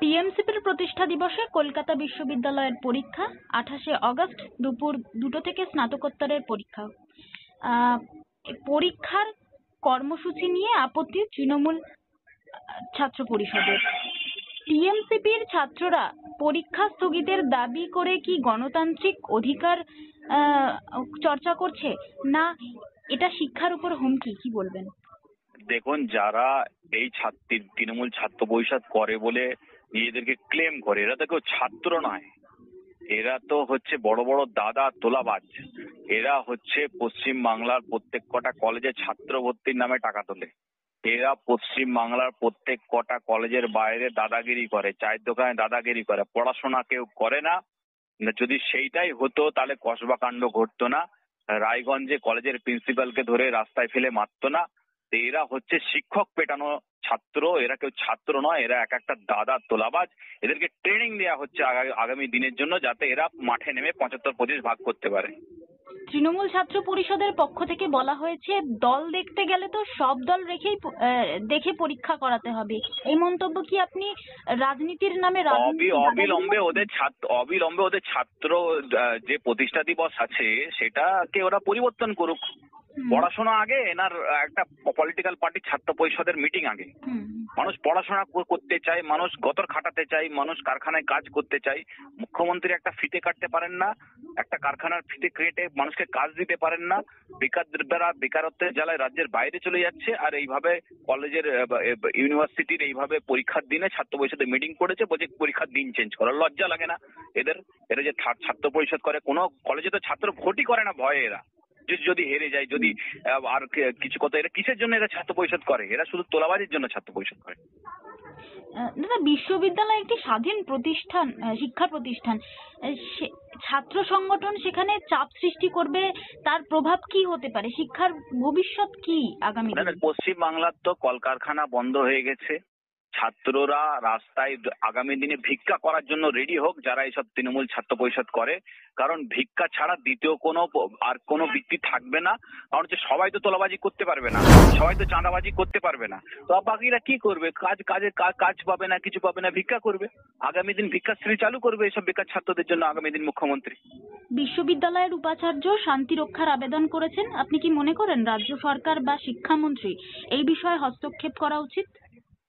টিএমসিপির প্রতিষ্ঠা দিবসে কলকাতা বিশ্ববিদ্যালয়ের পরীক্ষা, 28শে অগস্ট দুপুর 2টো থেকে স্নাতকোত্তরের পরীক্ষা। পরীক্ষার কর্মসূচি নিয়ে আপত্তি তৃণমূল ছাত্র পরিষদের। টিএমসিপির ছাত্ররা পরীক্ষা স্থগিতের দাবি করে কি গণতান্ত্রিক অধিকার চর্চা করছে, না এটা শিক্ষার উপর হুমকি? কি বলবেন? দেখুন, যারা এই তৃণমূল ছাত্র পরিষদ করে বলে নিজেদেরকে ক্লেম করে, এরা তো কেউ ছাত্র নয়, এরা তো হচ্ছে বড় বড় দাদা তোলাবাজ। এরা হচ্ছে পশ্চিম বাংলার প্রত্যেক কটা কলেজে ছাত্র ভর্তির নামে টাকা তোলে। এরা পশ্চিম বাংলার প্রত্যেক কটা কলেজের বাইরে দাদাগিরি করে, চায়ের দোকানে দাদাগিরি করে, পড়াশোনা কেউ করে না। যদি সেইটাই হতো তাহলে কসবা কাণ্ড ঘটতো না, রায়গঞ্জে কলেজের প্রিন্সিপালকে ধরে রাস্তায় ফেলে মারতো না। এরা হচ্ছে শিক্ষক পেটানো ছাত্র, এরা কেউ ছাত্র নয়, এরা এক একটা দাদা তোলাবাজ। এদেরকে ট্রেনিং দেওয়া হচ্ছে আগামী দিনের জন্য, যাতে এরা মাঠে নেমে 75-25 ভাগ করতে পারে। তৃণমূল ছাত্র পরিষদের পক্ষ থেকে বলা হয়েছে, দল দেখতে গেলে তো সব দল দেখে পরীক্ষা করাতে হবে। এই মন্তব্য কি আপনি রাজনীতির নামে অবিলম্বে ওদের ছাত্র যে প্রতিষ্ঠা দিবস আছে সেটাকে ওরা পরিবর্তন করুক। পড়াশোনা আগে না একটা পলিটিক্যাল পার্টির ছাত্র পরিষদের মিটিং আগে? মানুষ পড়াশোনা করতে চায়, মানুষ গতর খাটাতে চায়, মানুষ কারখানায় কাজ করতে চায়। মুখ্যমন্ত্রী একটা ফিতে কাটতে পারেন না, একটা কারখানার ফিতে কেটে মানুষকে কাজ দিতে পারেন না। বেকাররা বেকারত্বের জ্বালায় রাজ্যের বাইরে চলে যাচ্ছে, আর এইভাবে কলেজের ইউনিভার্সিটির এইভাবে পরীক্ষার দিনে ছাত্র পরিষদের মিটিং করেছে, বলছে পরীক্ষার দিন চেঞ্জ করার। লজ্জা লাগে না এদের? এরা যে ছাত্র পরিষদ করে, কোনো কলেজে তো ছাত্র ভোটই করে না ভয়ে। এরা যদি হেরে যায়, যদি আর কিছু কথা, এরা কিসের জন্য এরা ছাত্র পরিষদ করে? এরা শুধু তোলাবাজির জন্য ছাত্র পরিষদ করে। দাদা, বিশ্ববিদ্যালয় একটি স্বাধীন প্রতিষ্ঠান, শিক্ষা প্রতিষ্ঠান। ছাত্র সংগঠন সেখানে চাপ সৃষ্টি করবে, তার প্রভাব কি হতে পারে? শিক্ষার ভবিষ্যৎ কি আগামী দিনে? পশ্চিম বাংলার তো কলকারখানা বন্ধ হয়ে গেছে, ছাত্ররা রাস্তায় আগামী দিনে ভিক্ষা করার জন্য রেডি হোক যারা এইসব তৃণমূল ছাত্র পরিষদ করে। কারণ ভিক্ষা ছাড়া দ্বিতীয় কোনো বৃত্তি থাকবে না। কারণ হচ্ছে সবাই তো তোলাবাজি করতে পারবে না, সবাই তো চাঁদাবাজি করতে পারবে না, তো বাকিরা কি করবে? কাজ পাবে না, কিছু পাবে না, ভিক্ষা করবে। আগামী দিন ভিক্ষাশ্রী চালু করবে এসব বেকার ছাত্রদের জন্য আগামী দিন মুখ্যমন্ত্রী। বিশ্ববিদ্যালয়ের উপাচার্য শান্তি রক্ষার আবেদন করেছেন। আপনি কি মনে করেন রাজ্য সরকার বা শিক্ষামন্ত্রী এই বিষয়ে হস্তক্ষেপ করা উচিত?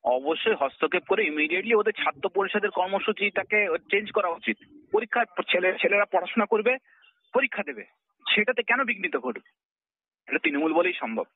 অবশ্যই হস্তক্ষেপ করে ইমিডিয়েটলি ওদের ছাত্র পরিষদের কর্মসূচিটাকে চেঞ্জ করা উচিত। পরীক্ষা ছেলেরা পড়াশোনা করবে, পরীক্ষা দেবে, সেটাতে কেন বিঘ্নিত ঘটবে? এটা তৃণমূল বলেই সম্ভব।